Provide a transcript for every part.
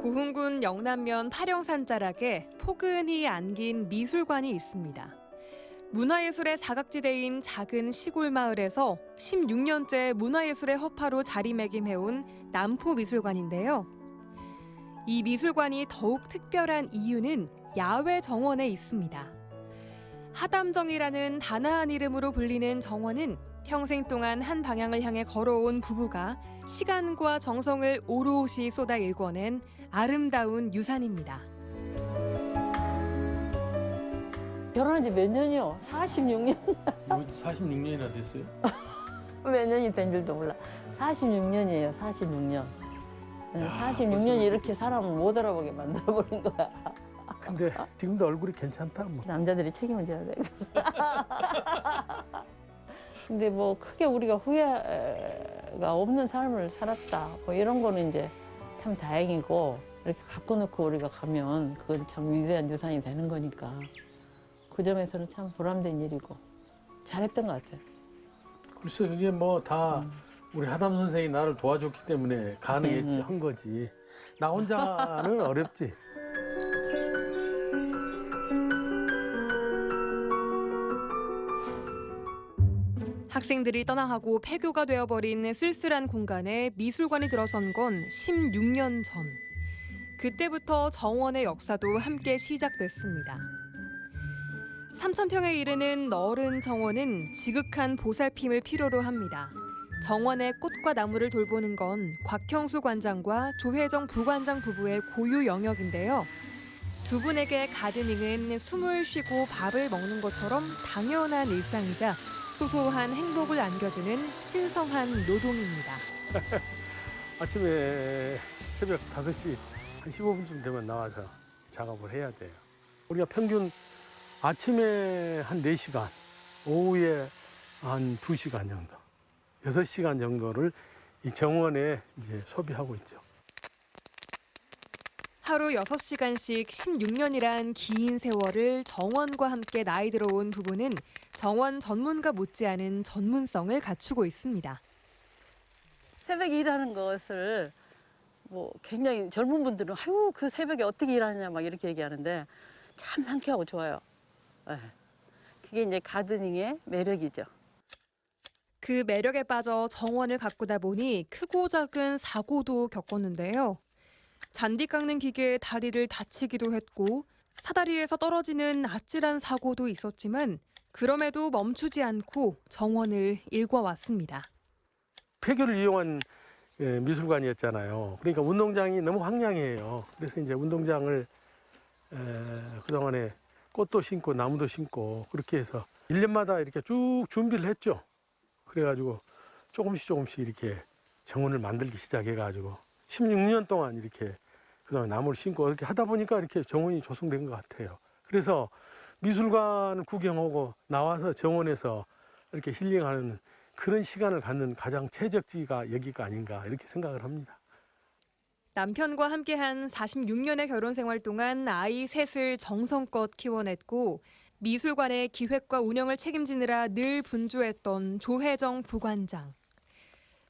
고흥군 영남면 파령산 자락에 포근히 안긴 미술관이 있습니다. 문화예술의 사각지대인 작은 시골 마을에서 16년째 문화예술의 허파로 자리매김해온 남포미술관인데요. 이 미술관이 더욱 특별한 이유는 야외 정원에 있습니다. 하담정이라는 단아한 이름으로 불리는 정원은 평생 동안 한 방향을 향해 걸어온 부부가 시간과 정성을 오롯이 쏟아 일궈낸 아름다운 유산입니다. 결혼한 지 몇 년이요? 46년. 46년이나 됐어요? 몇 년이 된 줄도 몰라. 46년이에요, 46년. 46년이 이렇게 사람을 못 알아보게 만들어버린 거야. 근데 지금도 얼굴이 괜찮다. 뭐. 남자들이 책임을 져야 돼. 근데 뭐 크게 우리가 후회가 없는 삶을 살았다. 뭐 이런 거는 이제 참 다행이고, 이렇게 갖고 놓고 우리가 가면 그건 참 위대한 유산이 되는 거니까. 그 점에서는 참 보람된 일이고 잘했던 것 같아요. 글쎄 그게 뭐 다 우리 하담 선생이 나를 도와줬기 때문에 가능했지 한 거지. 나 혼자는 어렵지. 학생들이 떠나가고 폐교가 되어버린 쓸쓸한 공간에 미술관이 들어선 건 16년 전. 그때부터 정원의 역사도 함께 시작됐습니다. 3,000평에 이르는 넓은 정원은 지극한 보살핌을 필요로 합니다. 정원의 꽃과 나무를 돌보는 건 곽형수 관장과 조혜정 부관장 부부의 고유 영역인데요. 두 분에게 가드닝은 숨을 쉬고 밥을 먹는 것처럼 당연한 일상이자 소소한 행복을 안겨주는 신성한 노동입니다. 아침에 새벽 5시 한 15분쯤 되면 나와서 작업을 해야 돼요. 우리가 평균 아침에 한 4시간, 오후에 한 2시간 정도, 6시간 정도를 이 정원에 이제 소비하고 있죠. 하루 6시간씩 16년이란 긴 세월을 정원과 함께 나이 들어온 부부는 정원 전문가 못지않은 전문성을 갖추고 있습니다. 새벽에 일하는 것을 뭐 굉장히 젊은 분들은 아유 그 새벽에 어떻게 일하느냐 막 이렇게 얘기하는데 참 상쾌하고 좋아요. 네. 그게 이제 가드닝의 매력이죠. 그 매력에 빠져 정원을 가꾸다 보니 크고 작은 사고도 겪었는데요. 잔디 깎는 기계에 다리를 다치기도 했고 사다리에서 떨어지는 아찔한 사고도 있었지만 그럼에도 멈추지 않고 정원을 일궈왔습니다. 폐교를 이용한 미술관이었잖아요. 그러니까 운동장이 너무 황량해요. 그래서 이제 운동장을 그동안에 꽃도 심고 나무도 심고 그렇게 해서 1년마다 이렇게 쭉 준비를 했죠. 그래가지고 조금씩 이렇게 정원을 만들기 시작해가지고 16년 동안 이렇게 그다음에 나무를 심고 이렇게 하다 보니까 이렇게 정원이 조성된 것 같아요. 그래서 미술관을 구경하고 나와서 정원에서 이렇게 힐링하는 그런 시간을 갖는 가장 최적지가 여기가 아닌가 이렇게 생각을 합니다. 남편과 함께한 46년의 결혼 생활 동안 아이 셋을 정성껏 키워냈고 미술관의 기획과 운영을 책임지느라 늘 분주했던 조혜정 부관장.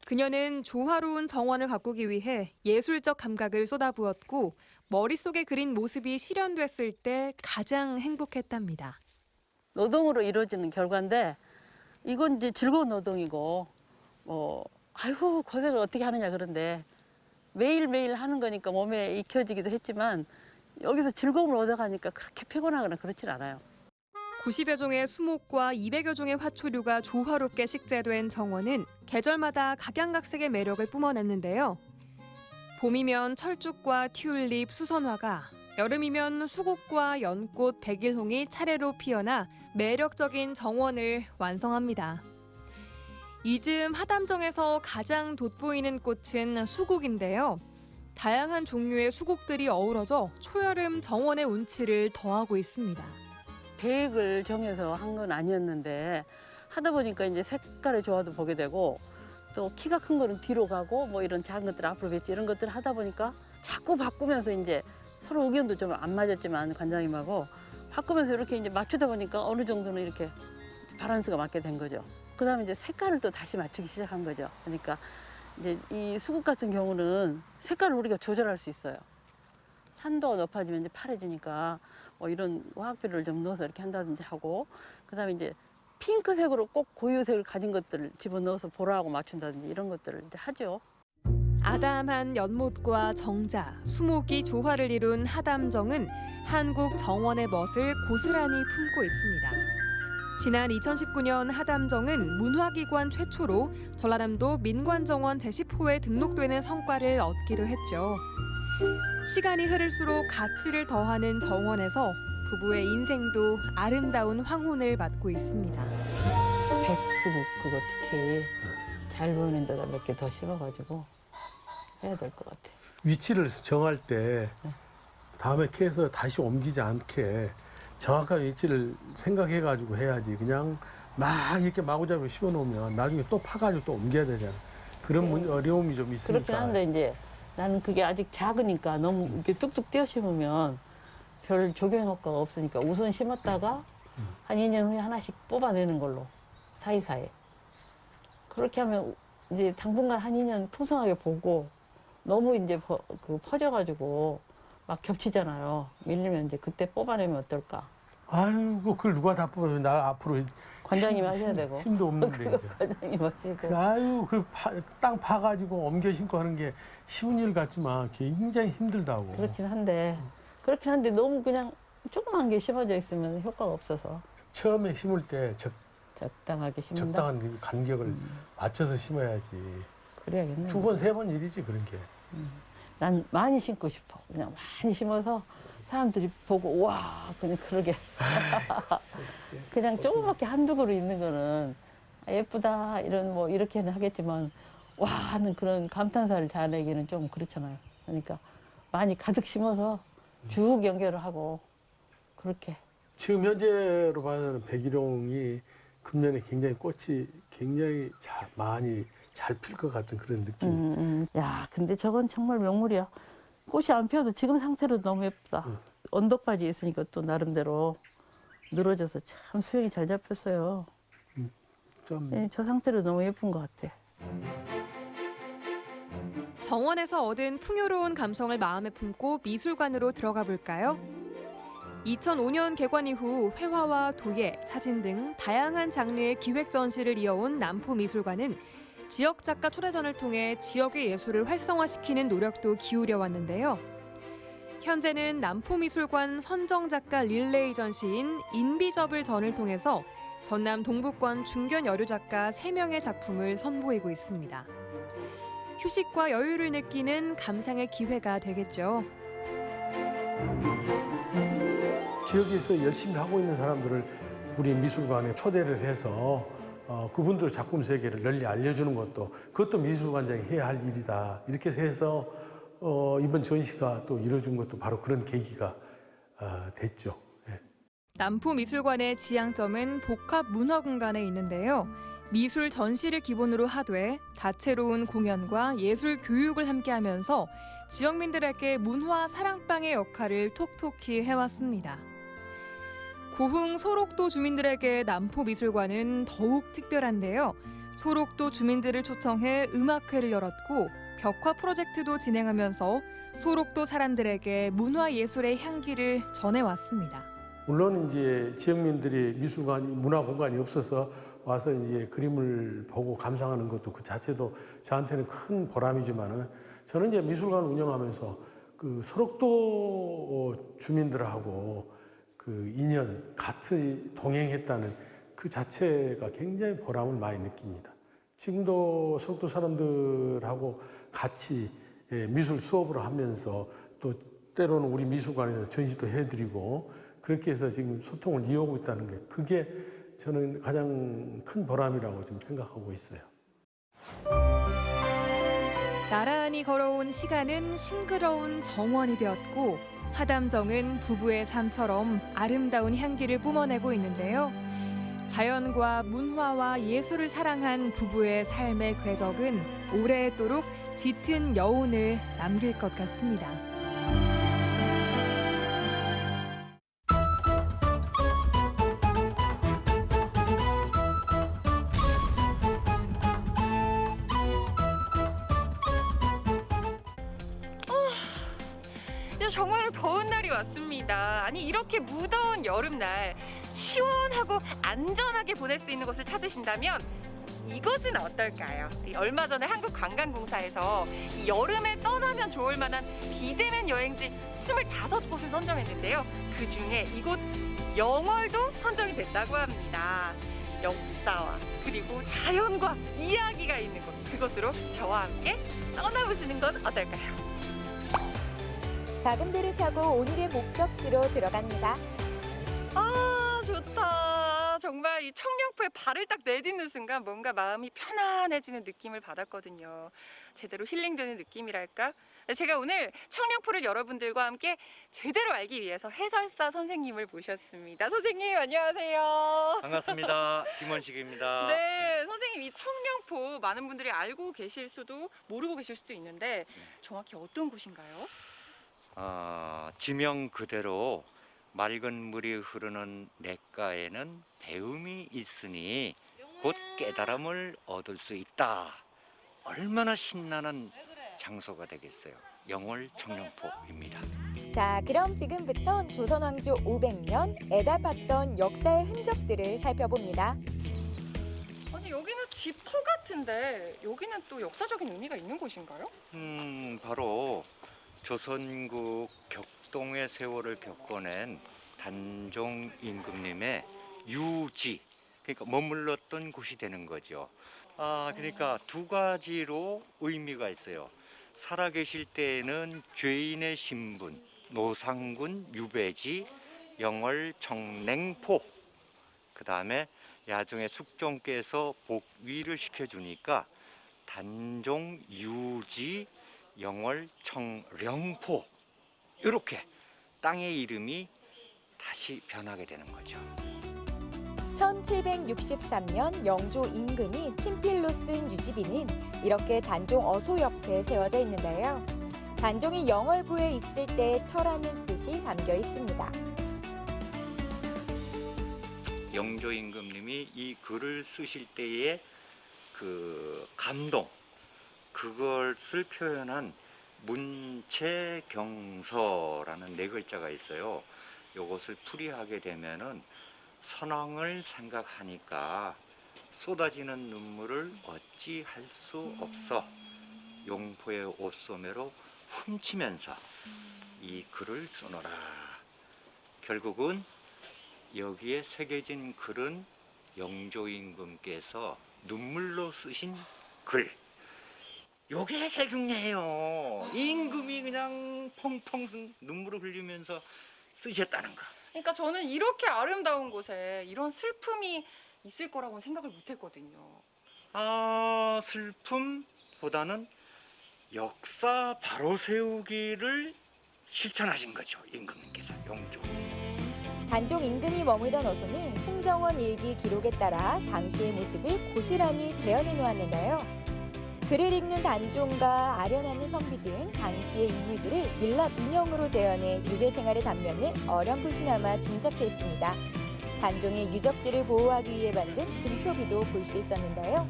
그녀는 조화로운 정원을 가꾸기 위해 예술적 감각을 쏟아부었고 머릿속에 그린 모습이 실현됐을 때 가장 행복했답니다. 노동으로 이루어지는 결과인데 이건 이제 즐거운 노동이고 아이고 고생을 어떻게 하느냐 그런데 매일매일 하는 거니까 몸에 익혀지기도 했지만 여기서 즐거움을 얻어가니까 그렇게 피곤하거나 그렇진 않아요. 90여 종의 수목과 200여 종의 화초류가 조화롭게 식재된 정원은 계절마다 각양각색의 매력을 뿜어냈는데요. 봄이면 철쭉과 튤립, 수선화가, 여름이면 수국과 연꽃, 백일홍이 차례로 피어나 매력적인 정원을 완성합니다. 이즈음 하담정에서 가장 돋보이는 꽃은 수국인데요. 다양한 종류의 수국들이 어우러져 초여름 정원의 운치를 더하고 있습니다. 계획을 정해서 한 건 아니었는데 하다 보니까 이제 색깔의 조화도 보게 되고 또 키가 큰 거는 뒤로 가고 뭐 이런 작은 것들 앞으로 뱉지 이런 것들 하다 보니까 자꾸 바꾸면서 이제 서로 의견도 좀 안 맞았지만 관장님하고 바꾸면서 이렇게 이제 맞추다 보니까 어느 정도는 이렇게 밸런스가 맞게 된 거죠. 그다음에 이제 색깔을 또 다시 맞추기 시작한 거죠. 그러니까 이제 이 수국 같은 경우는 색깔을 우리가 조절할 수 있어요. 산도가 높아지면 이제 파래지니까 뭐 이런 화학비료를 좀 넣어서 이렇게 한다든지 하고, 그다음에 이제 핑크색으로 꼭 고유색을 가진 것들을 집어넣어서 보라하고 맞춘다든지 이런 것들을 이제 하죠. 아담한 연못과 정자, 수목이 조화를 이룬 하담정은 한국 정원의 멋을 고스란히 품고 있습니다. 지난 2019년 하담정은 문화기관 최초로 전라남도 민관정원 제10호에 등록되는 성과를 얻기도 했죠. 시간이 흐를수록 가치를 더하는 정원에서 부부의 인생도 아름다운 황혼을 맞고 있습니다. 백수국 그거 특히 잘 보이는 데다 몇 개 더 심어가지고 해야 될 것 같아. 위치를 정할 때 다음에 캐서 다시 옮기지 않게 정확한 위치를 생각해가지고 해야지. 그냥 막 이렇게 마구잡이로 심어놓으면 나중에 또 파가지고 또 옮겨야 되잖아. 그런 어려움이 좀 있으니까. 그렇긴 한데 이제 나는 그게 아직 작으니까 너무 이렇게 뚝뚝 띄어 심으면 별 적용 효과가 없으니까 우선 심었다가 한 2년 후에 하나씩 뽑아내는 걸로 사이사이. 그렇게 하면 이제 당분간 한 2년 풍성하게 보고 너무 이제 퍼져가지고 막 겹치잖아요. 밀리면 이제 그때 뽑아내면 어떨까? 아이고 그걸 누가 다 뽑으면 나 앞으로 관장님이 하셔야 되고. 힘도 없는데 이제. 관장님 하시고. 아유 땅 파가지고 옮겨 심고 하는 게 쉬운 일 같지만 굉장히 힘들다고. 그렇긴 한데 너무 그냥 조그만 게 심어져 있으면 효과가 없어서 처음에 심을 때 적당하게 심는다. 적당한 그 간격을 맞춰서 심어야지. 그래야겠네. 2번, 3번 일이지 그런 게. 난 많이 심고 싶어. 그냥 많이 심어서 사람들이 보고 와 그냥 그러게. 그냥 조그맣게 한두 그루 있는 거는 아, 예쁘다 이런 뭐 이렇게는 하겠지만 와 하는 그런 감탄사를 자내기는 좀 그렇잖아요. 그러니까 많이 가득 심어서 쭉 연결을 하고 그렇게. 지금 현재로 봐서는 백일홍이 금년에 굉장히 꽃이 굉장히 많이 잘 필 것 같은 그런 느낌. 야, 근데 저건 정말 명물이야. 꽃이 안 피어도 지금 상태로 너무 예쁘다. 언덕바지에 있으니까 또 나름대로 늘어져서 참 수영이 잘 잡혔어요. 좀 네, 저 상태로 너무 예쁜 것 같아. 정원에서 얻은 풍요로운 감성을 마음에 품고 미술관으로 들어가 볼까요? 2005년 개관 이후 회화와 도예, 사진 등 다양한 장르의 기획 전시를 이어온 남포미술관은 지역 작가 초대전을 통해 지역의 예술을 활성화시키는 노력도 기울여 왔는데요. 현재는 남포미술관 선정작가 릴레이 전시인 인비저블 전을 통해서 전남 동북권 중견 여류 작가 3명의 작품을 선보이고 있습니다. 휴식과 여유를 느끼는 감상의 기회가 되겠죠. 지역에서 열심히 하고 있는 사람들을 우리 미술관에 초대를 해서 그분들 작품 세계를 널리 알려주는 그것도 미술관장이 해야 할 일이다. 이렇게 해서 이번 전시가 또 이루어진 것도 바로 그런 계기가 됐죠. 예. 남포미술관의 지향점은 복합 문화 공간에 있는데요. 미술 전시를 기본으로 하되 다채로운 공연과 예술 교육을 함께하면서 지역민들에게 문화 사랑방의 역할을 톡톡히 해왔습니다. 고흥 소록도 주민들에게 남포미술관은 더욱 특별한데요. 소록도 주민들을 초청해 음악회를 열었고 벽화 프로젝트도 진행하면서 소록도 사람들에게 문화예술의 향기를 전해왔습니다. 물론 이제 지역민들이 문화 공간이 없어서 와서 이제 그림을 보고 감상하는 것도 그 자체도 저한테는 큰 보람이지만은 저는 이제 미술관 운영하면서 그 소록도 주민들하고 그 인연 같이 동행했다는 그 자체가 굉장히 보람을 많이 느낍니다. 지금도 소록도 사람들하고 같이 미술 수업을 하면서 또 때로는 우리 미술관에서 전시도 해드리고 그렇게 해서 지금 소통을 이어오고 있다는 게 그게 저는 가장 큰 보람이라고 좀 생각하고 있어요. 나란히 걸어온 시간은 싱그러운 정원이 되었고 하담정은 부부의 삶처럼 아름다운 향기를 뿜어내고 있는데요. 자연과 문화와 예술을 사랑한 부부의 삶의 궤적은 오래도록 짙은 여운을 남길 것 같습니다. 오늘은요 정말로 더운 날이 왔습니다. 아니 이렇게 무더운 여름날 시원하고 안전하게 보낼 수 있는 곳을 찾으신다면 이것은 어떨까요? 얼마 전에 한국관광공사에서 이 여름에 떠나면 좋을 만한 비대면 여행지 25곳을 선정했는데요. 그 중에 이곳 영월도 선정이 됐다고 합니다. 역사와 그리고 자연과 이야기가 있는 곳, 그곳으로 저와 함께 떠나보시는 건 어떨까요? 작은 배를 타고 오늘의 목적지로 들어갑니다. 아, 좋다. 정말 이 청룡포에 발을 딱 내딛는 순간 뭔가 마음이 편안해지는 느낌을 받았거든요. 제대로 힐링되는 느낌이랄까? 제가 오늘 청룡포를 여러분들과 함께 제대로 알기 위해서 해설사 선생님을 모셨습니다. 선생님 안녕하세요. 반갑습니다. 김원식입니다. 네, 선생님 이 청룡포 많은 분들이 알고 계실 수도 모르고 계실 수도 있는데 정확히 어떤 곳인가요? 지명 그대로 맑은 물이 흐르는 냇가에는 배움이 있으니 곧 깨달음을 얻을 수 있다. 얼마나 신나는 장소가 되겠어요. 영월 청룡포입니다. 자, 그럼 지금부터 조선 왕조 500년 애달팠던 역사의 흔적들을 살펴봅니다. 아니 여기는 집터 같은데 여기는 또 역사적인 의미가 있는 곳인가요? 바로 조선국 격동의 세월을 겪어낸 단종 임금님의 유지, 그러니까 머물렀던 곳이 되는 거죠. 그러니까 두 가지로 의미가 있어요. 살아계실 때에는 죄인의 신분, 노상군 유배지, 영월 청냉포. 그 다음에 야중에 숙종께서 복위를 시켜주니까 단종 유지, 영월 청령포. 이렇게 땅의 이름이 다시 변하게 되는 거죠. 1763년 영조 임금이 친필로 쓴 유지비는 이렇게 단종 어소 옆에 세워져 있는데요. 단종이 영월부에 있을 때의 터라는 뜻이 담겨 있습니다. 영조 임금님이 이 글을 쓰실 때의 그 감동, 그것을 표현한 문체경서라는 네 글자가 있어요. 이것을 풀이하게 되면은 선왕을 생각하니까 쏟아지는 눈물을 어찌할 수 없어 용포의 옷소매로 훔치면서 이 글을 쓰노라. 결국은 여기에 새겨진 글은 영조 임금께서 눈물로 쓰신 글. 요게 제일 중요해요. 임금이 그냥 펑펑 눈물을 흘리면서 쓰셨다는 거. 그러니까 저는 이렇게 아름다운 곳에 이런 슬픔이 있을 거라고는 생각을 못 했거든요. 슬픔보다는 역사 바로 세우기를 실천하신 거죠. 임금님께서 영조. 단종 임금이 머물던 어소는 승정원 일기 기록에 따라 당시의 모습을 고스란히 재현해 놓았는데요. 글을 읽는 단종과 아련하는 선비 등 당시의 인물들을 밀랍 인형으로 재현해 유배 생활의 단면을 어렴풋이나마 짐작해 있습니다. 단종의 유적지를 보호하기 위해 만든 금표비도 볼 수 있었는데요.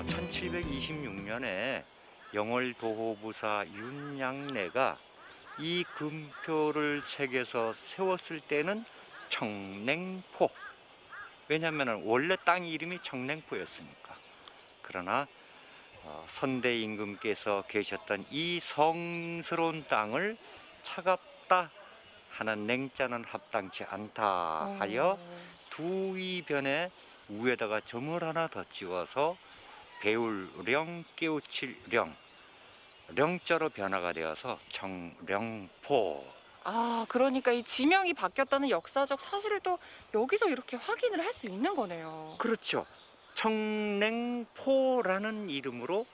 1726년에 영월도호부사 윤양래가 이 금표를 새겨서 세웠을 때는 청냉포. 왜냐하면 원래 땅 이름이 청냉포였으니까. 그러나 선대 임금께서 계셨던 이 성스러운 땅을 차갑다 하는 냉자는 합당치 않다 하여 두 이변에 위에다가 점을 하나 더 찍어서 배울령 깨우칠령, 령자로 변화가 되어서 청령포. 그러니까 이 지명이 바뀌었다는 역사적 사실을 또 여기서 이렇게 확인을 할 수 있는 거네요. 그렇죠. 청냉포라는 이름으로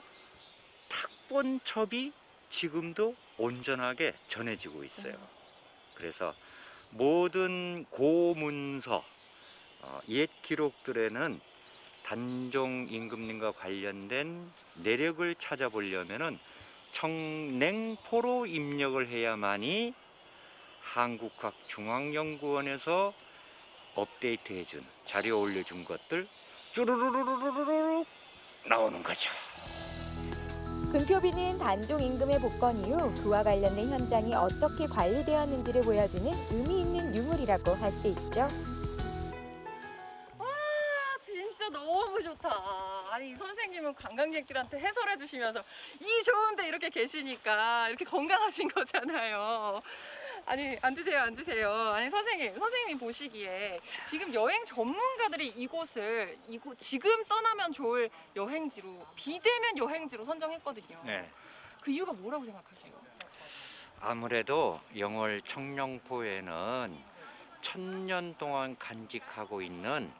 탁본첩이 지금도 온전하게 전해지고 있어요. 그래서 모든 고문서, 옛 기록들에는 단종 임금님과 관련된 내력을 찾아보려면은 청냉포로 입력을 해야만이 한국학중앙연구원에서 업데이트해준, 자료 올려준 것들 쭈루루루루루룩 나오는 거죠. 금표비는 단종 임금의 복권 이후 그와 관련된 현장이 어떻게 관리되었는지를 보여주는 의미 있는 유물이라고 할 수 있죠. 와, 진짜 너무 좋다. 아니, 선생님은 관광객들한테 해설해 주시면서 이 좋은데 이렇게 계시니까 이렇게 건강하신 거잖아요. 아니, 앉으세요. 아니, 선생님이 보시기에 지금 여행 전문가들이 이곳을 지금 떠나면 좋을 여행지로, 비대면 여행지로 선정했거든요. 네. 그 이유가 뭐라고 생각하세요? 아무래도 영월 청룡포에는 1000년 동안 간직하고 있는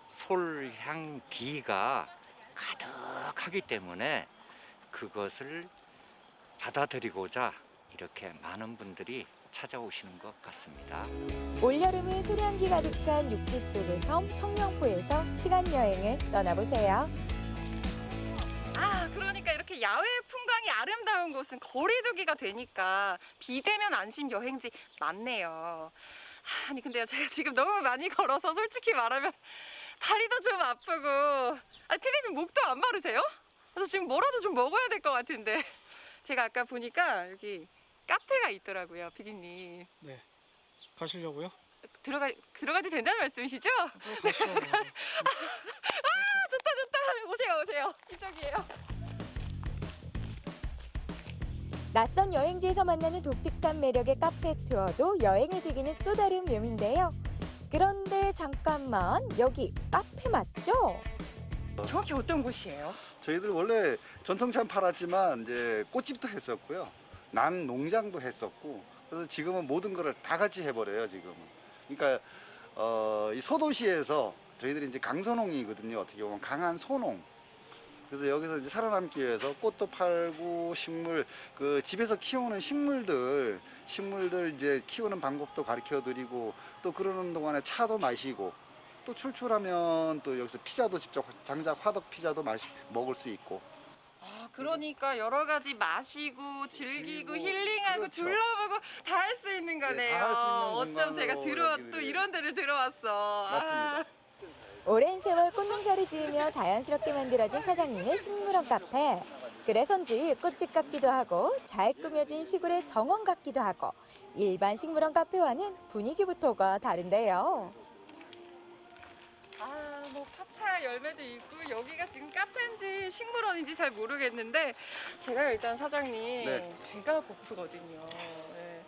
솔향기가 가득하기 때문에 그것을 받아들이고자 이렇게 많은 분들이 찾아오시는 것 같습니다. 올여름은 소량기 가득한 육지 속의 섬 청룡포에서 시간 여행을 떠나보세요. 아, 그러니까 이렇게 야외 풍광이 아름다운 곳은 거리두기가 되니까 비대면 안심 여행지 맞네요. 아니, 근데요, 제가 지금 너무 많이 걸어서 솔직히 말하면 다리도 좀 아프고. 아니, 피디님 목도 안 마르세요? 저 지금 뭐라도 좀 먹어야 될 것 같은데. 제가 아까 보니까 여기 카페가 있더라고요, 피디님. 네. 가시려고요? 들어가도 된다는 말씀이시죠? 가시죠. 좋다. 오세요. 이쪽이에요. 낯선 여행지에서 만나는 독특한 매력의 카페 투어도 여행을 즐기는 또 다른 묘미인데요. 그런데 잠깐만, 여기 카페 맞죠? 정확히 어떤 곳이에요? 저희들 원래 전통차는 팔았지만 이제 꽃집도 했었고요. 남 농장도 했었고, 그래서 지금은 모든 거를 다 같이 해버려요, 지금은. 그러니까 이 소도시에서 저희들이 이제 강소농이거든요. 어떻게 보면 강한 소농. 그래서 여기서 이제 살아남기 위해서 꽃도 팔고 식물, 그 집에서 키우는 식물들 이제 키우는 방법도 가르쳐 드리고, 또 그러는 동안에 차도 마시고, 또 출출하면 또 여기서 피자도 직접 장작 화덕 피자도 먹을 수 있고. 아, 그러니까 여러 가지 마시고 즐기고 힐링하고 그렇죠. 둘러보고 다 할 수 있는 거네요. 다 할 수 있는 어쩜 제가 공간으로 또 여기를- 이런 데를 들어왔어. 맞습니다. 아, 오랜 세월 꽃농사를 지으며 자연스럽게 만들어진 사장님의 식물원 카페. 그래서인지 꽃집 같기도 하고 잘 꾸며진 시골의 정원 같기도 하고 일반 식물원 카페와는 분위기부터가 다른데요. 뭐 파파야 열매도 있고 여기가 지금 카페인지 식물원인지 잘 모르겠는데 제가 일단 사장님 네. 배가 고프거든요. 네.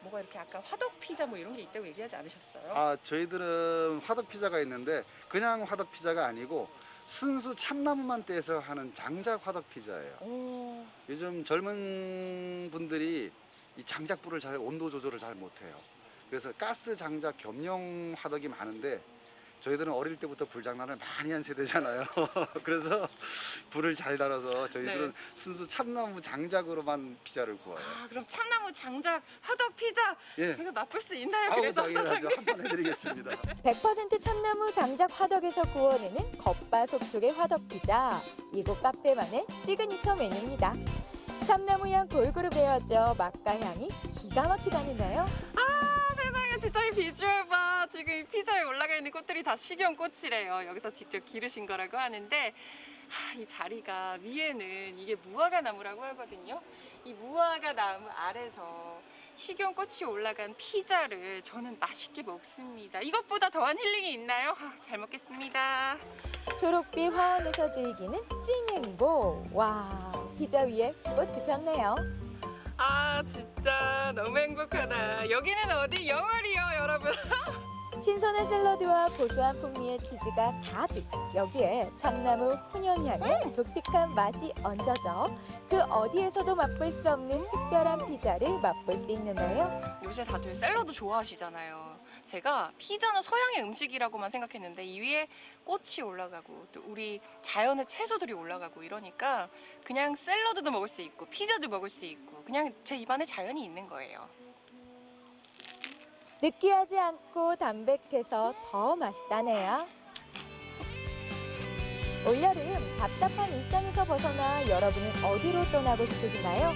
뭐가 이렇게 아까 화덕 피자 뭐 이런 게 있다고 얘기하지 않으셨어요? 아, 저희들은 화덕 피자가 있는데 그냥 화덕 피자가 아니고 순수 참나무만 떼서 하는 장작 화덕 피자예요. 오. 요즘 젊은 분들이 이 장작불을 온도 조절을 잘 못해요. 그래서 가스 장작 겸용 화덕이 많은데 저희들은 어릴 때부터 불장난을 많이 한 세대잖아요. 그래서 불을 잘 달아서 저희들은 네. 순수 참나무 장작으로만 피자를 구워요. 아, 그럼 참나무 장작 화덕 피자 예. 제가 맛볼 수 있나요? 아우, 그래서 당연하죠. 사장님. 한 판 해드리겠습니다. 100% 참나무 장작 화덕에서 구워내는 겉바속촉의 화덕 피자. 이곳 카페만의 시그니처 메뉴입니다. 참나무 향 골고루 배어져 맛과 향이 기가 막히다는데요. 세상에 진짜 이 비주얼 봐. 지금 이 피자에 올라가 있는 꽃들이 다 식용꽃이래요. 여기서 직접 기르신 거라고 하는데 이 자리가 위에는 이게 무화과 나무라고 하거든요. 이 무화과 나무 아래서 식용꽃이 올라간 피자를 저는 맛있게 먹습니다. 이것보다 더한 힐링이 있나요? 잘 먹겠습니다. 초록빛 화원에서 즐기는 찐 행복. 와, 피자 위에 꽃이 폈네요. 아, 진짜 너무 행복하다. 여기는 어디? 영월이요, 여러분. 신선한 샐러드와 고소한 풍미의 치즈가 가득. 여기에 참나무 훈연향의 독특한 맛이 얹어져 그 어디에서도 맛볼 수 없는 특별한 피자를 맛볼 수 있는데요. 요새 다들 샐러드 좋아하시잖아요. 제가 피자는 서양의 음식이라고만 생각했는데 이 위에 꽃이 올라가고 또 우리 자연의 채소들이 올라가고 이러니까 그냥 샐러드도 먹을 수 있고 피자도 먹을 수 있고 그냥 제 입안에 자연이 있는 거예요. 느끼하지 않고 담백해서 더 맛있다네요. 올여름 답답한 일상에서 벗어나 여러분은 어디로 떠나고 싶으신가요?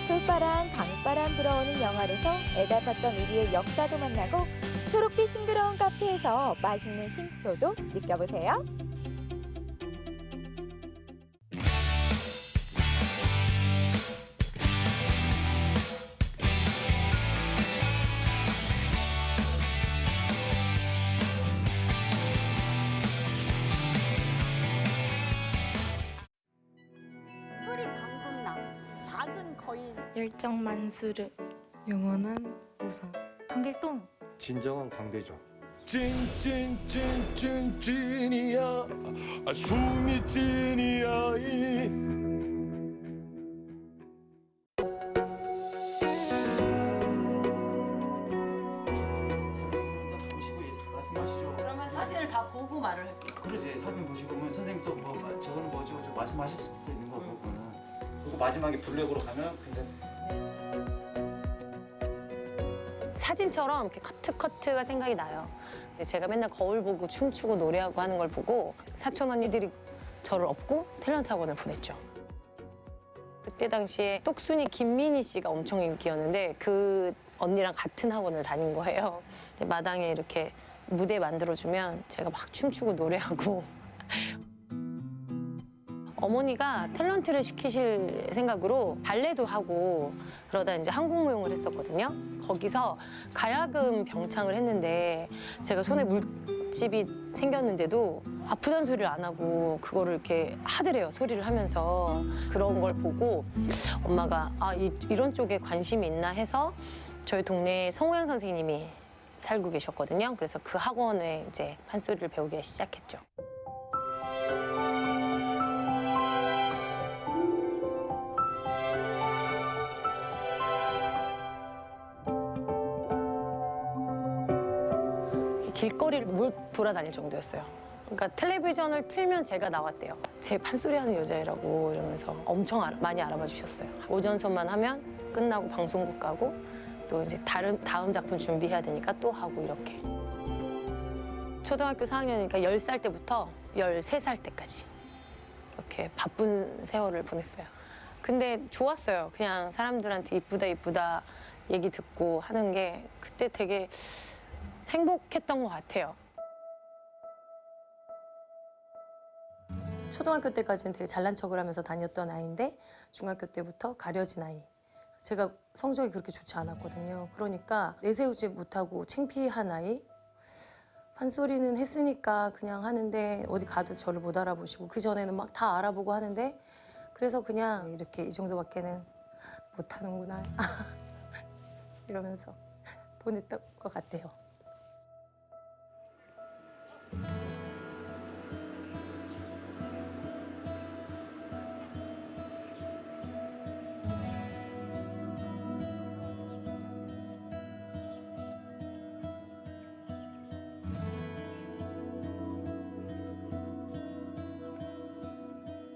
솔바람, 강바람 불어오는 영월에서 애달팠던 우리의 역사도 만나고 초록빛 싱그러운 카페에서 맛있는 쉼표도 느껴보세요. 소리 방금 나. 작은 거인. 열정 만수르 영원한 우상 강길동 진정한 광대죠. 찐이야 숨이 찐이야 말씀하시죠. 그러면 사진을 다 보고 말을 할게요. 그러지. 사진 보시고 그러면 선생님 또 뭐 저거는 뭐죠? 저 말씀하실 수도 있는 거고 그거는. 그리고 마지막에 블랙으로 가면 굉장히 사진처럼 이렇게 커트가 생각이 나요. 근데 제가 맨날 거울 보고 춤추고 노래하고 하는 걸 보고 사촌 언니들이 저를 업고 탤런트 학원을 보냈죠. 그때 당시에 똑순이 김민희 씨가 엄청 인기였는데 그 언니랑 같은 학원을 다닌 거예요. 근데 마당에 이렇게 무대 만들어주면 제가 막 춤추고 노래하고 어머니가 탤런트를 시키실 생각으로 발레도 하고 그러다 이제 한국무용을 했었거든요. 거기서 가야금 병창을 했는데 제가 손에 물집이 생겼는데도 아프다는 소리를 안 하고 그거를 이렇게 하더래요. 소리를 하면서. 그런 걸 보고 엄마가 이런 쪽에 관심이 있나 해서 저희 동네에 성호영 선생님이 살고 계셨거든요. 그래서 그 학원에 이제 판소리를 배우기 시작했죠. 길거리를 돌아다닐 정도였어요. 그러니까 텔레비전을 틀면 제가 나왔대요. 제 판소리 하는 여자애라고 이러면서 엄청 많이 알아봐 주셨어요. 오전 수업만 하면 끝나고 방송국 가고 또 이제 다음 작품 준비해야 되니까 또 하고 이렇게. 초등학교 4학년이니까 10살 때부터 13살 때까지 이렇게 바쁜 세월을 보냈어요. 근데 좋았어요. 그냥 사람들한테 이쁘다 얘기 듣고 하는 게 그때 되게 행복했던 것 같아요. 초등학교 때까지는 되게 잘난 척을 하면서 다녔던 아이인데 중학교 때부터 가려진 아이. 제가 성적이 그렇게 좋지 않았거든요. 그러니까 내세우지 못하고 창피한 아이. 판소리는 했으니까 그냥 하는데 어디 가도 저를 못 알아보시고 그전에는 막 다 알아보고 하는데 그래서 그냥 이렇게 이 정도밖에는 못하는구나 이러면서 보냈던 것 같아요.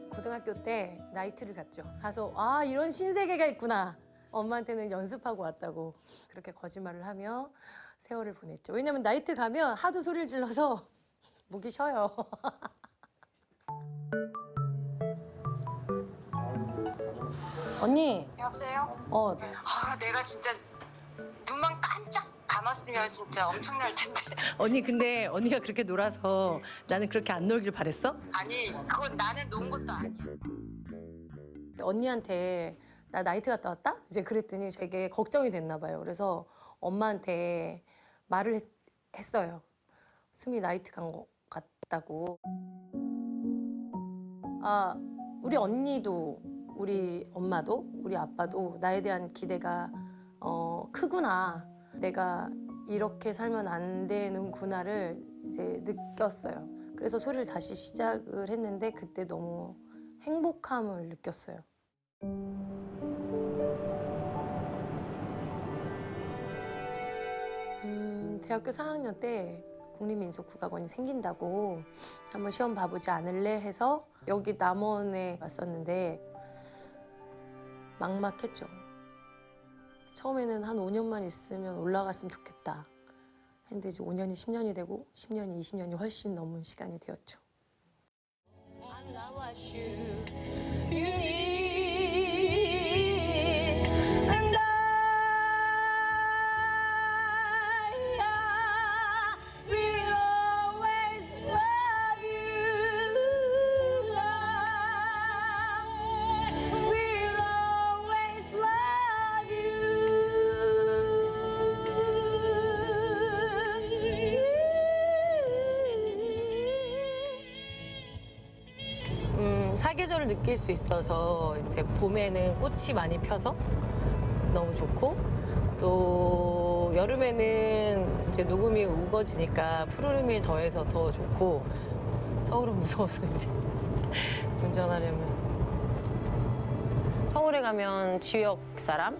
고등학교 때 나이트를 갔죠. 가서 이런 신세계가 있구나. 엄마한테는 연습하고 왔다고 그렇게 거짓말을 하며 세월을 보냈죠. 왜냐면 나이트 가면 하도 소리를 질러서 목이 쉬어요. 언니. 여보세요? 내가 진짜 눈만 깜짝 감았으면 진짜 엄청날 텐데. 언니 근데 언니가 그렇게 놀아서 나는 그렇게 안 놀길 바랬어? 아니 그건 나는 논 것도 아니야. 언니한테 나 나이트 갔다 왔다? 이제 그랬더니 되게 걱정이 됐나 봐요. 그래서 엄마한테 말을 했어요. 수미 나이트 간 것 같다고. 우리 언니도 우리 엄마도 우리 아빠도 나에 대한 기대가 크구나. 내가 이렇게 살면 안 되는구나를 이제 느꼈어요. 그래서 소리를 다시 시작을 했는데 그때 너무 행복함을 느꼈어요. 대학교 4학년 때 국립민속국악원이 생긴다고 한번 시험 봐보지 않을래 해서 여기 남원에 왔었는데 막막했죠. 처음에는 한 5년만 있으면 올라갔으면 좋겠다 했는데 이제 5년이 10년이 되고 10년이 20년이 훨씬 넘은 시간이 되었죠. 사계절을 계절을 느낄 수 있어서 이제 봄에는 꽃이 많이 펴서 너무 좋고 또 여름에는 이제 녹음이 우거지니까 푸르름이 더해서 더 좋고 서울은 무서워서 이제 운전하려면 서울에 가면 지역 사람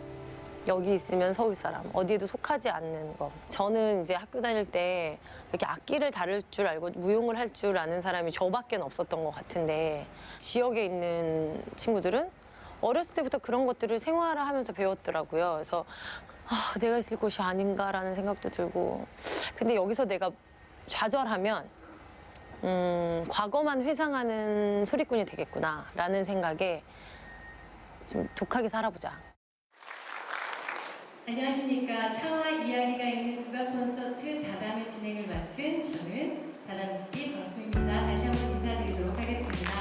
여기 있으면 서울 사람 어디에도 속하지 않는 거. 저는 이제 학교 다닐 때 이렇게 악기를 다룰 줄 알고 무용을 할 줄 아는 사람이 저밖에 없었던 것 같은데 지역에 있는 친구들은 어렸을 때부터 그런 것들을 생활화하면서 배웠더라고요. 그래서 내가 있을 곳이 아닌가라는 생각도 들고 근데 여기서 내가 좌절하면 과거만 회상하는 소리꾼이 되겠구나라는 생각에 좀 독하게 살아보자. 안녕하십니까. 차와 이야기가 있는 국악 콘서트 다담의 진행을 맡은 저는 다담지기 박수입니다. 다시 한번 인사드리도록 하겠습니다.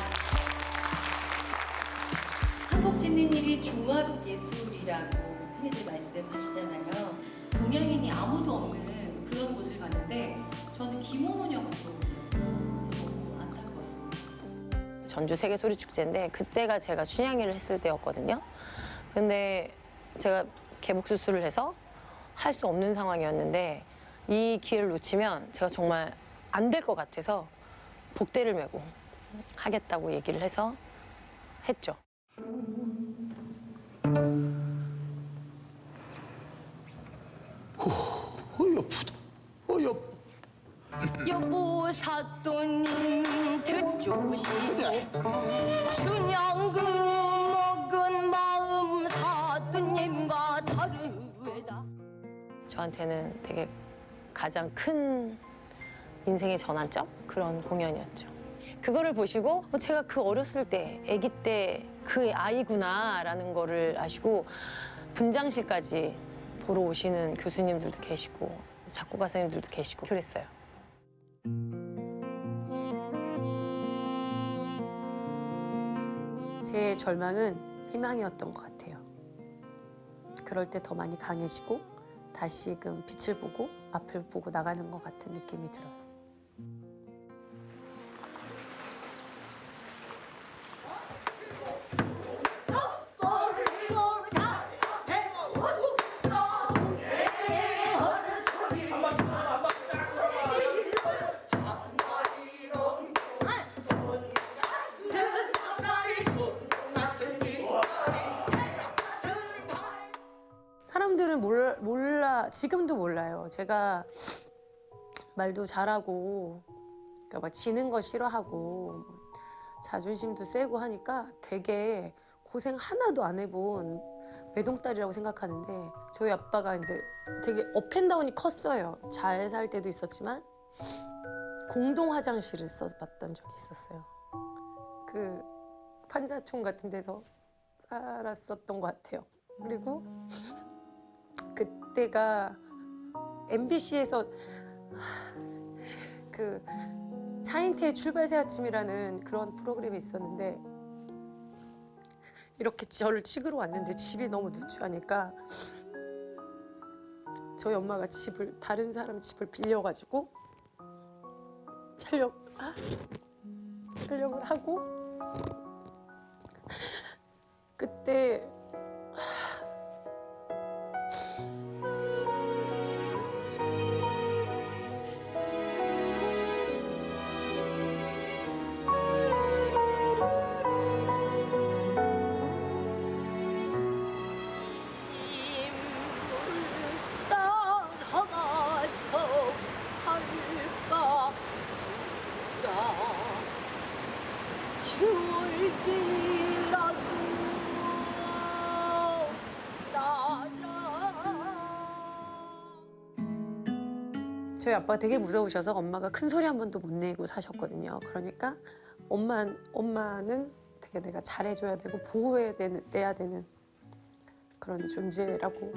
한복 짓는 일이 종합 예술이라고 흔히들 말씀하시잖아요. 동양인이 아무도 없는 그런 곳을 갔는데 저는 김홍훈이하고 너무 안타까웠습니다. 전주 세계소리축제인데 그때가 제가 춘향이를 했을 때였거든요. 근데 제가 개복 수술을 해서 할 수 없는 상황이었는데 이 기회를 놓치면 제가 정말 안 될 것 같아서 복대를 메고 하겠다고 얘기를 해서 했죠. 어여쁘다. 어여쁘. 여보 사또님 듣조시고 춘향그 먹은 마음 사또님과 다르다. 저한테는 되게 가장 큰 인생의 전환점? 그런 공연이었죠. 그거를 보시고 제가 그 어렸을 때, 아기 때 그 아이구나라는 거를 아시고 분장실까지 보러 오시는 교수님들도 계시고 작곡가 선생님들도 계시고 그랬어요. 제 절망은 희망이었던 것 같아요. 그럴 때 더 많이 강해지고 다시금 빛을 보고 앞을 보고 나가는 것 같은 느낌이 들어요. 사람들은 몰라 지금도 몰라요. 제가 말도 잘하고 그러니까 막 지는 거 싫어하고 자존심도 세고 하니까 되게 고생 하나도 안 해본 외동딸이라고 생각하는데 저희 아빠가 이제 되게 업앤다운이 컸어요. 잘 살 때도 있었지만 공동 화장실을 써봤던 적이 있었어요. 그 판자촌 같은 데서 살았었던 것 같아요. 그리고 그때가 MBC에서 그 차인태의 출발새 아침이라는 그런 프로그램이 있었는데 이렇게 저를 찍으러 왔는데 집이 너무 누추하니까 저희 엄마가 다른 사람 집을 빌려가지고 촬영을 하고 그때 저희 아빠가 되게 무서우셔서 엄마가 큰 소리 한 번도 못 내고 사셨거든요. 그러니까 엄마는 되게 내가 잘해줘야 되고 보호해내야 되는 그런 존재라고.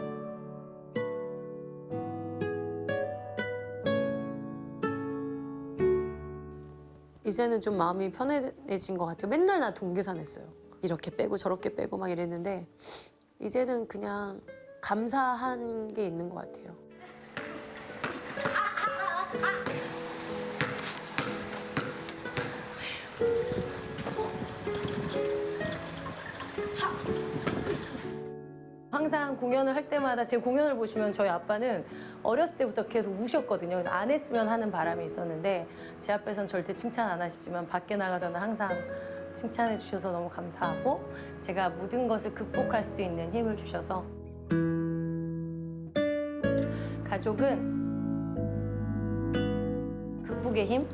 이제는 좀 마음이 편해진 것 같아요. 맨날 나 동계산했어요. 이렇게 빼고 저렇게 빼고 막 이랬는데 이제는 그냥 감사한 게 있는 것 같아요. 항상 공연을 할 때마다 제 공연을 보시면 저희 아빠는 어렸을 때부터 계속 우셨거든요. 안 했으면 하는 바람이 있었는데 제 앞에서는 절대 칭찬 안 하시지만 밖에 나가서는 항상 칭찬해 주셔서 너무 감사하고 제가 모든 것을 극복할 수 있는 힘을 주셔서 가족은 극복의 힘?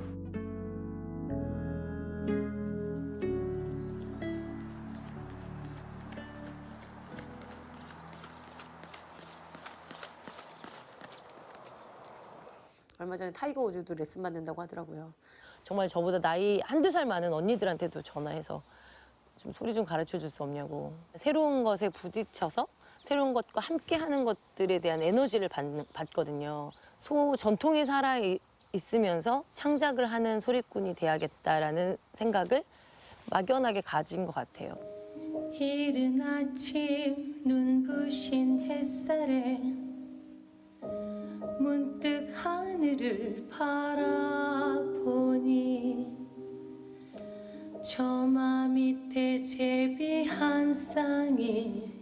얼마 전에 타이거 우즈도 레슨 받는다고 하더라고요. 정말 저보다 나이 한두 살 많은 언니들한테도 전화해서 좀 소리 좀 가르쳐 줄 수 없냐고. 새로운 것에 부딪혀서 새로운 것과 함께 하는 것들에 대한 에너지를 받거든요. 전통이 살아 있으면서 창작을 하는 소리꾼이 돼야겠다라는 생각을 막연하게 가진 것 같아요. 이른 아침 눈부신 햇살에 문득 하늘을 바라보니 저 맘 밑에 제비 한 쌍이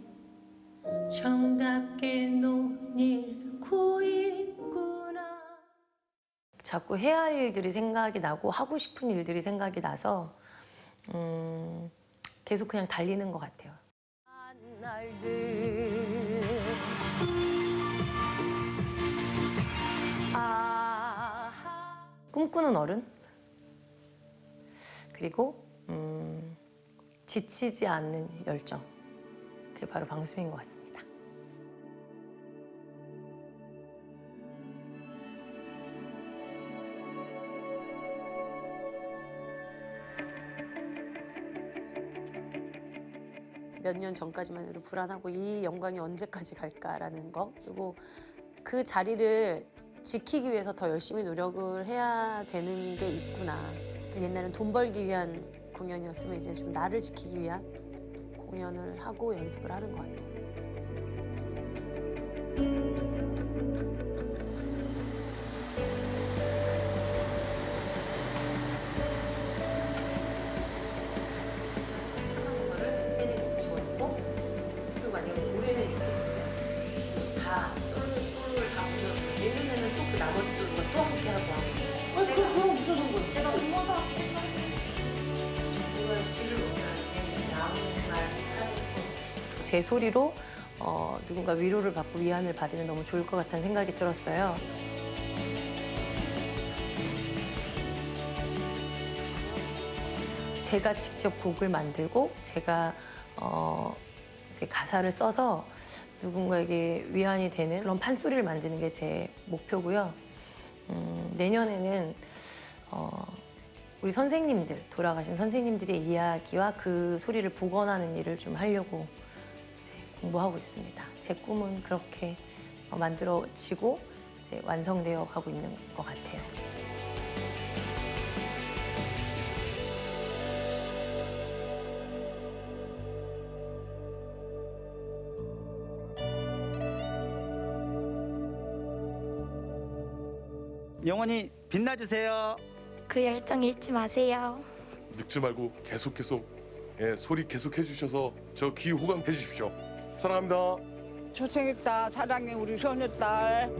정답게 논일고 있구나. 자꾸 해야 할 일들이 생각이 나고 하고 싶은 일들이 생각이 나서 계속 그냥 달리는 것 같아요. 꿈꾸는 어른 그리고 지치지 않는 열정 그게 바로 방수인 것 같습니다. 몇 년 전까지만 해도 불안하고 이 영광이 언제까지 갈까라는 거 그리고 그 자리를 지키기 위해서 더 열심히 노력을 해야 되는 게 있구나. 옛날엔 돈 벌기 위한 공연이었으면 이제 좀 나를 지키기 위한 공연을 하고 연습을 하는 것 같아요. 제 소리로 누군가 위로를 받고 위안을 받으면 너무 좋을 것 같다는 생각이 들었어요. 제가 직접 곡을 만들고 제가 이제 가사를 써서 누군가에게 위안이 되는 그런 판소리를 만드는 게 제 목표고요. 내년에는 우리 선생님들, 돌아가신 선생님들의 이야기와 그 소리를 복원하는 일을 좀 하려고 이제 공부하고 있습니다. 제 꿈은 그렇게 만들어지고 이제 완성되어 가고 있는 것 같아요. 영원히 빛나주세요. 그 열정 잃지 마세요. 늙지 말고 계속 소리 계속 해주셔서 저 귀 호강해 주십시오. 사랑합니다. 초생했다. 사랑해 우리 소녀딸.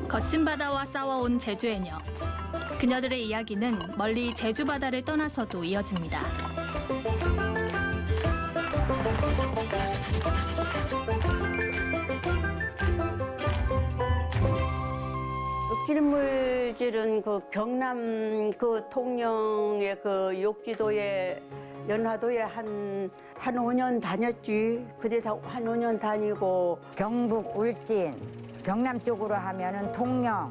거친 바다와 싸워온 제주해녀. 그녀들의 이야기는 멀리 제주 바다를 떠나서도 이어집니다. 찔물질은 그 경남 그 통영의 그 욕지도에 연화도에 한 5년 다녔지. 그때 한 5년 다니고 경북 울진, 경남 쪽으로 하면은 통영,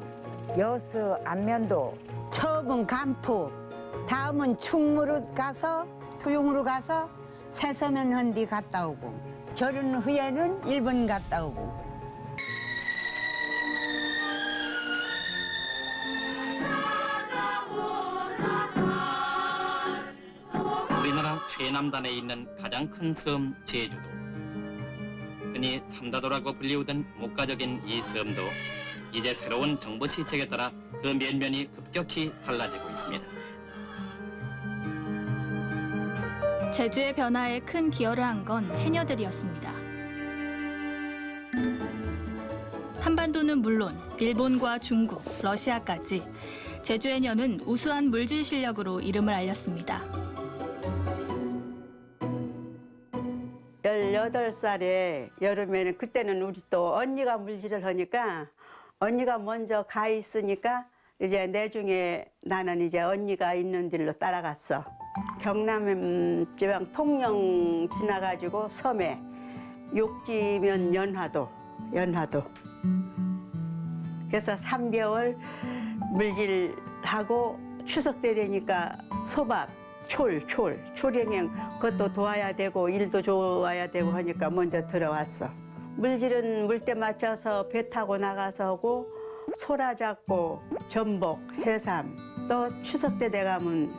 여수, 안면도. 처음은 간포, 다음은 충무로 가서 토용으로 가서 새서면 헌디 갔다 오고 결혼 후에는 일본 갔다 오고. 우리나라 최남단에 있는 가장 큰 섬 제주도. 흔히 삼다도라고 불리우던 목가적인 이 섬도 이제 새로운 정부 시책에 따라 그 면면이 급격히 달라지고 있습니다. 제주의 변화에 큰 기여를 한 건 해녀들이었습니다. 한반도는 물론 일본과 중국, 러시아까지 제주 해녀는 우수한 물질 실력으로 이름을 알렸습니다. 18살에 여름에는 그때는 우리 또 언니가 물질을 하니까 언니가 먼저 가 있으니까 이제 내중에 나는 이제 언니가 있는 길로 따라갔어. 경남 지방 통영 지나가지고 섬에 욕지면 연화도. 그래서 3개월 물질하고 추석 때 되니까 소밥, 초령행 그것도 도와야 되고 일도 좋아야 되고 하니까 먼저 들어왔어. 물질은 물때 맞춰서 배 타고 나가서 하고 소라 잡고 전복, 해삼 또 추석 때 돼가면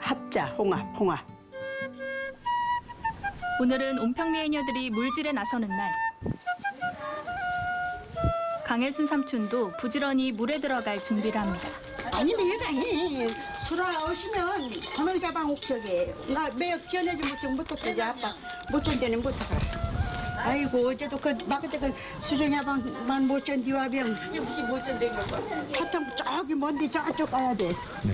합자, 홍합. 오늘은 온평리 해녀들이 물질에 나서는 날. 강혜순 삼촌도 부지런히 물에 들어갈 준비를 합니다. 아니면 회장이 술아 오시면 오늘 자방 옥석에 나 매역 지어내지 못해 그게 아빠 못전 데는 못하라. 아이고 어제도 그 막그때 그 수정야방만 못전 디와병 무슨 못전 된 거. 하여튼 저기 먼데 저쪽 가야 돼. 네.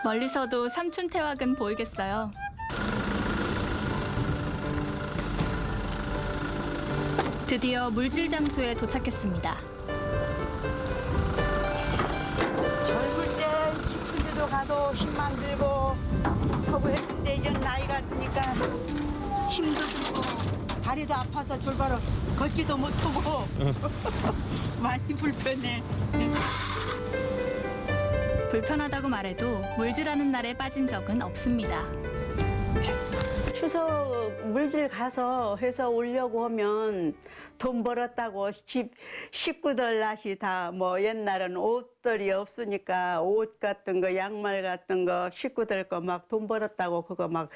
멀리서도 삼촌 태왁은 보이겠어요. 드디어 물질 장소에 도착했습니다. 젊을 때 깊은 데도 가도 힘만 들고 하고 했는데 이제 나이가 드니까 힘도 들고 다리도 아파서 줄바로 걷지도 못하고 많이 불편해. 불편하다고 말해도 물질하는 날에 빠진 적은 없습니다. 추석 물질 가서 해서 오려고 하면 돈 벌었다고 식구들 낯이 다 뭐 옛날은 옷들이 없으니까 옷 같은 거 양말 같은 거 식구들 거 막 돈 벌었다고 그거 막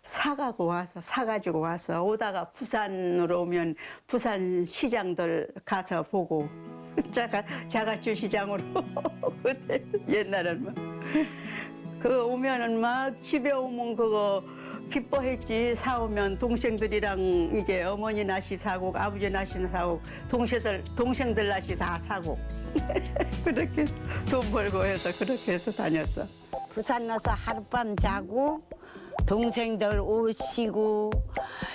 사가지고 와서 오다가 부산으로 오면 부산 시장들 가서 보고 자가주 시장으로 그때 옛날엔 막 그 오면은 막 집에 오면 그거 기뻐했지. 사오면 동생들이랑 이제 어머니 낯이 사고 아버지 낯이 사고 동생들 낯이 다 사고 그렇게 돈 벌고 해서 그렇게 해서 다녔어. 부산 가서 하룻밤 자고 동생들 옷이고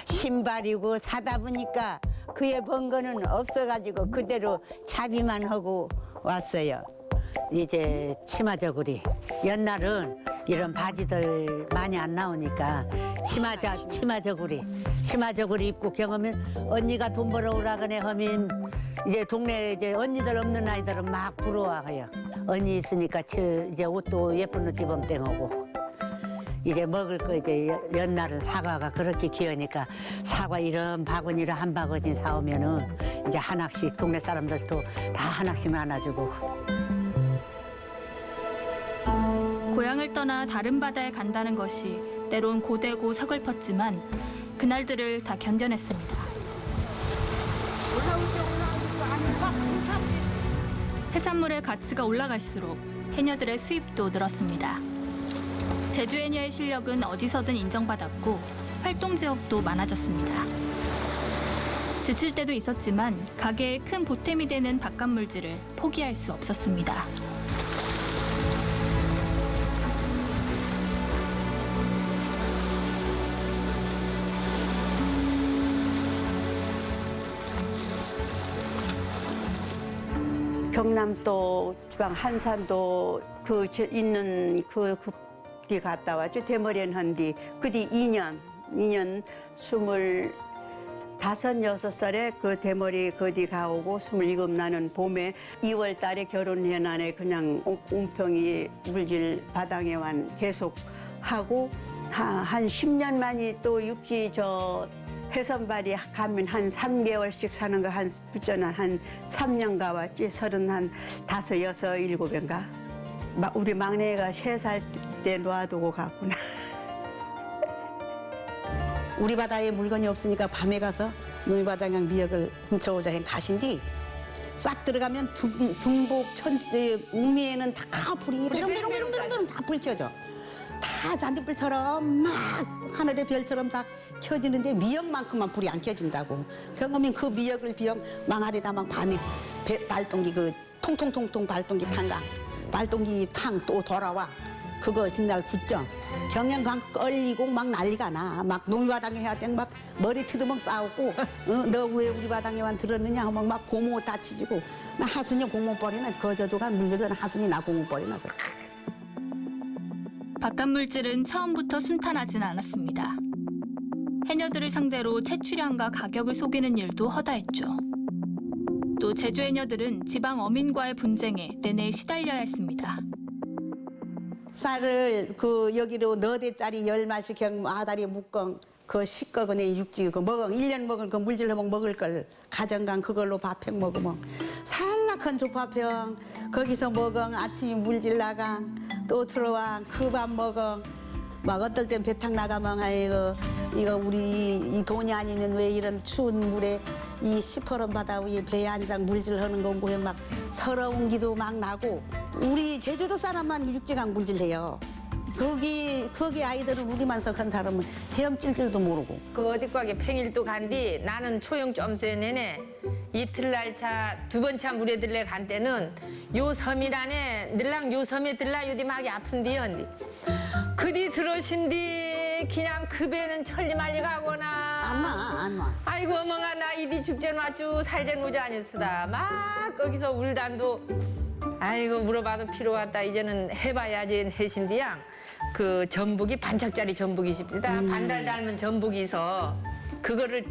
신발이고 사다 보니까 그에 번 거는 없어가지고 그대로 차비만 하고 왔어요. 이제 치마저고리. 옛날은 이런 바지들 많이 안 나오니까 치마저고리 입고 경험은 언니가 돈 벌어오라 그네 하면 이제 동네 이제 언니들 없는 아이들은 막 부러워해요. 언니 있으니까 이제 옷도 예쁜 옷 입으면 땡하고 이제 먹을 거 이제 옛날은 사과가 그렇게 귀하니까 사과 이런 바구니를 한 바구니 사오면은 이제 하나씩 동네 사람들도 다 하나씩 나눠주고. 고향을 떠나 다른 바다에 간다는 것이 때론 고되고 서글펐지만 그날들을 다 견뎌냈습니다. 해산물의 가치가 올라갈수록 해녀들의 수입도 늘었습니다. 제주 해녀의 실력은 어디서든 인정받았고 활동 지역도 많아졌습니다. 지칠 때도 있었지만 가게에 큰 보탬이 되는 바깥물질을 포기할 수 없었습니다. 경남도 지방 한산도 있는 뒤 갔다 왔죠. 대머리엔 한 뒤. 그 뒤 2년 5, 6살에 그 대머리 거디 가오고 27 나는 봄에 2월 달에 결혼해 나네 그냥 옹평이 물질 바당에 완 계속 하고 한 10년 만이 또 육지 저 해선발이 가면 한 3개월씩 사는 거 한 붙여는 한 3년 가왔지 35, 6, 7인가 우리 막내가 3살 때 놔두고 갔구나. 우리 바다에 물건이 없으니까 밤에 가서 놀바다냥 미역을 훔쳐오자 한 가신디 싹 들어가면 둥복, 우미에는 다 불이 비롱비롱비롱비롱 다 불 켜져. 다 잔디불처럼 막 하늘의 별처럼 다 켜지는데 미역만큼만 불이 안 켜진다고. 그러면 그 미역을 망아리다 막 밤에 발동기 그 통통통통 발동기 탕가 발동기 탕 또 돌아와. 그거 진날 붙죠. 경영강 끌리고 막 난리가 나. 막 놀바당에 해야 땐 막 머리 트드먹 싸우고 너 왜 우리 바당에 완 들었느냐 하면 막 고모 다치지고 나 하순이 고모뻘이나 거저도가 물려던 하순이 나 고모뻘이나서. 바깥물질은 처음부터 순탄하진 않았습니다. 해녀들을 상대로 채취량과 가격을 속이는 일도 허다했죠. 또 제주 해녀들은 지방 어민과의 분쟁에 내내 시달려야 했습니다. 쌀을 그 여기로 4대짜리 10마씩 아다리 묶어 그 씻거그네 육지 그 먹어 1년 먹을 그 물질러먹 먹을 걸 가정간 그걸로 밥해 먹으면 살락한 조파평 거기서 먹어 아침에 물질 나가 또 들어와 그 밥 먹어 막 어떨 땐 배탕 나가면 아이고 이거 우리 이 돈이 아니면 왜 이런 추운 물에 이 시퍼런 바다 위에 배에 한장 물질하는 건고 막 서러운 기도 막 나고 우리 제주도 사람만 육지강 물질해요. 거기 아이들은 우리만 석한 사람은 헤엄칠 줄도 모르고. 그 어디 가게 팽일도 간디 나는 초영 점수에 내내 이틀날 차 2번 물에 들래 간 때는 요 섬이라네 늘랑 요 섬에 들라 요디 막이 아픈디요. 그디 들어신디 그냥 그 배는 천리말리 가거나 안 와. 아이고 어멍아 나 이디 죽전 왔쭈 살전 오자 아니수다 막 거기서 울단도 아이고 물어봐도 필요 없다 이제는 해봐야지 해신디양 그 전복이 반짝짜리 전복이십니다. 반달 닮은 전복이 있어 그거를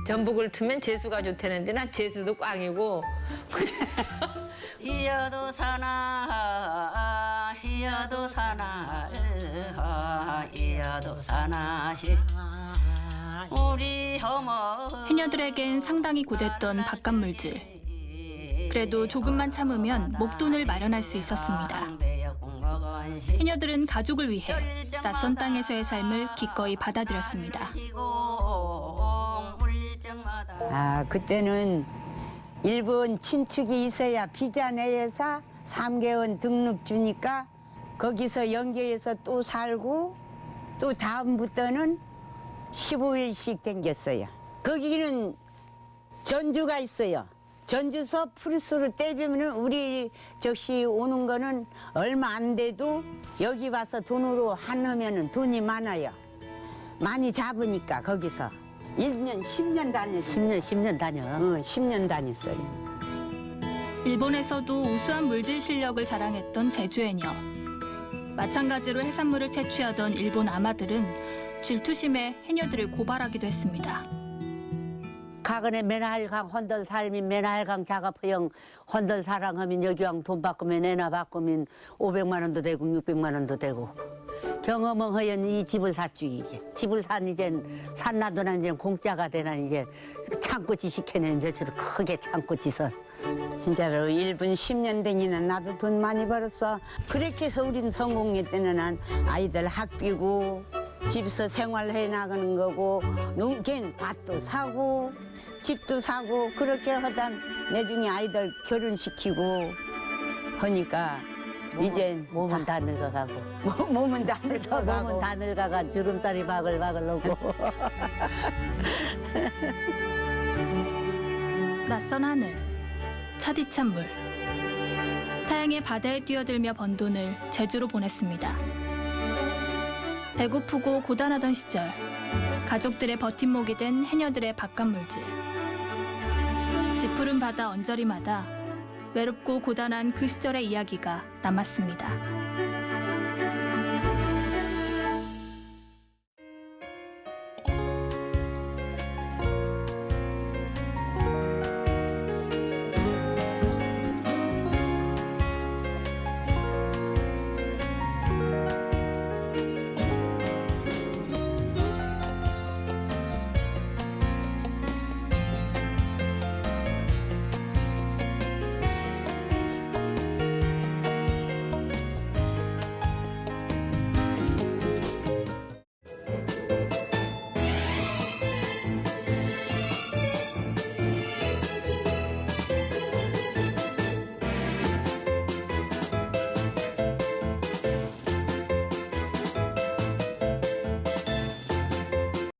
전복을 트면 재수가 좋다는데 난 재수도 꽝이고 이어도 사나 이어도 사나 이어도 사나 우리 어머 해녀들에겐 상당히 고됐던 바깥물질. 그래도 조금만 참으면 목돈을 마련할 수 있었습니다. 해녀들은 가족을 위해 낯선 땅에서의 삶을 기꺼이 받아들였습니다. 아, 그때는 일본 친축이 있어야 비자 내에서 3개월 등록 주니까 거기서 연계해서 또 살고 또 다음부터는 15일씩 댕겼어요. 거기는 전주가 있어요. 전주서 프리스로 떼비면 우리 적시 오는 거는 얼마 안 돼도 여기 와서 돈으로 한하면은 돈이 많아요. 많이 잡으니까 거기서 1년, 10년 다녔어요. 10년 다녀. 10년 다녔어요. 일본에서도 우수한 물질 실력을 자랑했던 제주해녀. 마찬가지로 해산물을 채취하던 일본 아마들은 질투심에 해녀들을 고발하기도 했습니다. 가근에 맨할강 헌덜 삶이 맨할강 작업형 헌덜 사랑하면 여기왕 돈 바꾸면 애나 바꾸면 500만 원도 되고 600만 원도 되고 경험은 허연 이 집을 샀지 이제 집을 산 이젠 산나도나 이제 공짜가 되나 이제 창고지 시켜낸 저처럼 크게 창고지서 진짜로 1분 10년 댕기는 나도 돈 많이 벌었어. 그렇게 해서 우린 성공했다는 한 아이들 학비고 집에서 생활해 나가는 거고 농촌 밭도 사고 집도 사고 그렇게 하던 내중에 아이들 결혼시키고 하니까 이젠 몸은 다 늙어가고 몸은 다 늙어가고 몸은 다 늙어가 주름살이 바글바글 오고 낯선 하늘, 차디찬 물. 타양의 바다에 뛰어들며 번 돈을 제주로 보냈습니다. 배고프고 고단하던 시절, 가족들의 버팀목이 된 해녀들의 바깥물질. 짙푸른 바다 언저리마다 외롭고 고단한 그 시절의 이야기가 남았습니다.